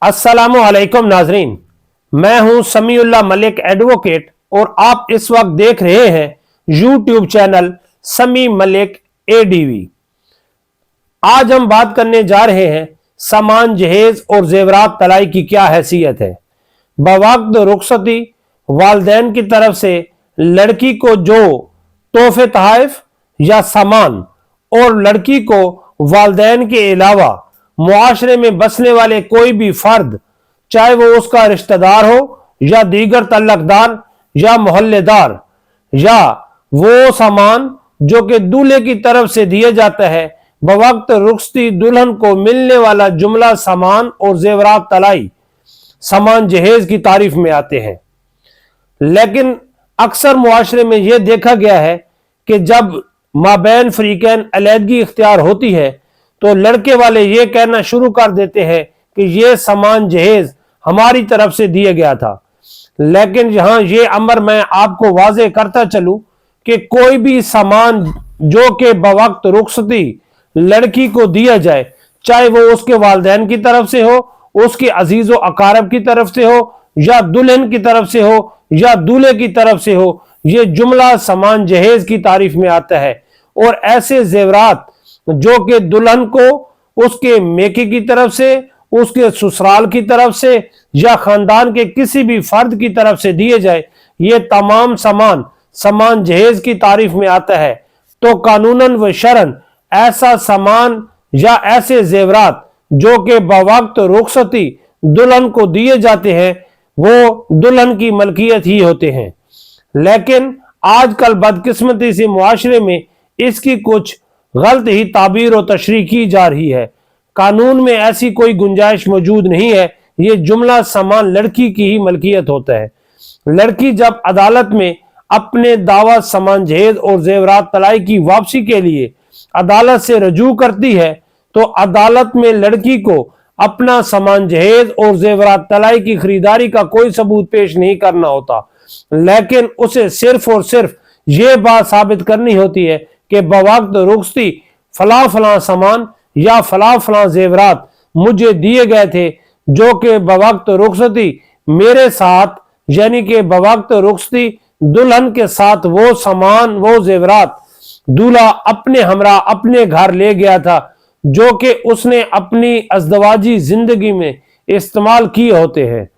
अस्सलामु अलैकुम नाजरीन, मैं हूं समीउल्लाह मलिक एडवोकेट और आप इस वक्त देख रहे हैं यूट्यूब चैनल समी मलिक एडीवी। आज हम बात करने जा रहे हैं सामान जहेज और जेवरात तलाई की क्या हैसियत है। बवक्त रुखसती वालदैन की तरफ से लड़की को जो तोहफे तहाइफ या सामान और लड़की को वालदैन के अलावा मुआशरे में बसने वाले कोई भी फर्द, चाहे वो उसका रिश्तेदार हो या दीगर तल्लकदार या मोहल्लेदार, या वो सामान जो कि दूल्हे की तरफ से दिया जाता है, बवक्त रुखसती दुल्हन को मिलने वाला जुमला सामान और जेवरात तलाई सामान जहेज की तारीफ में आते हैं। लेकिन अक्सर मुआशरे में यह देखा गया है कि जब माबैन फरीकैन अलहदगी इख्तियार होती है तो लड़के वाले ये कहना शुरू कर देते हैं कि ये सामान जहेज हमारी तरफ से दिया गया था। लेकिन यहां ये अमर मैं आपको वाजे करता चलूं कि कोई भी सामान जो कि बवक्त रुखसती लड़की को दिया जाए, चाहे वो उसके वालिदैन की तरफ से हो, उसके अजीज व अकारब की तरफ से हो, या दुल्हन की तरफ से हो, या दूल्हे की तरफ से हो, ये जुमला सामान जहेज की तारीफ में आता है। और ऐसे जेवरात जो कि दुल्हन को उसके मेके की तरफ से, उसके ससुराल की तरफ से या खानदान के किसी भी फर्द की तरफ से दिए जाए, ये तमाम सामान सामान जहेज की तारीफ में आता है। तो कानूनन व शरन ऐसा सामान या ऐसे जेवरात जो कि बवक्त रुखसती दुल्हन को दिए जाते हैं, वो दुल्हन की मलकियत ही होते हैं। लेकिन आजकल बदकिस्मती से मुआशरे में इसकी कुछ गलत ही ताबीर और तशरीह की जा रही है। कानून में ऐसी कोई गुंजाइश मौजूद नहीं है। ये जुमला सामान लड़की की ही मलकियत होता है। लड़की जब अदालत में अपने दावा सामान जहेज और जेवरात तलाई की वापसी के लिए अदालत से रजू करती है तो अदालत में लड़की को अपना सामान जहेज और जेवरात तलाई की खरीदारी का कोई सबूत पेश नहीं करना होता, लेकिन उसे सिर्फ और सिर्फ ये बात साबित करनी होती है कि बवक्त रुखसती फला फला सामान या फला फला जेवरात मुझे दिए गए थे, जो कि बवक्त रुखसती मेरे साथ, यानी कि बवक्त रुखसती दुल्हन के साथ वो सामान वो जेवरात दूल्हा अपने हमरा अपने घर ले गया था, जो कि उसने अपनी अज़दवाजी जिंदगी में इस्तेमाल किए होते हैं।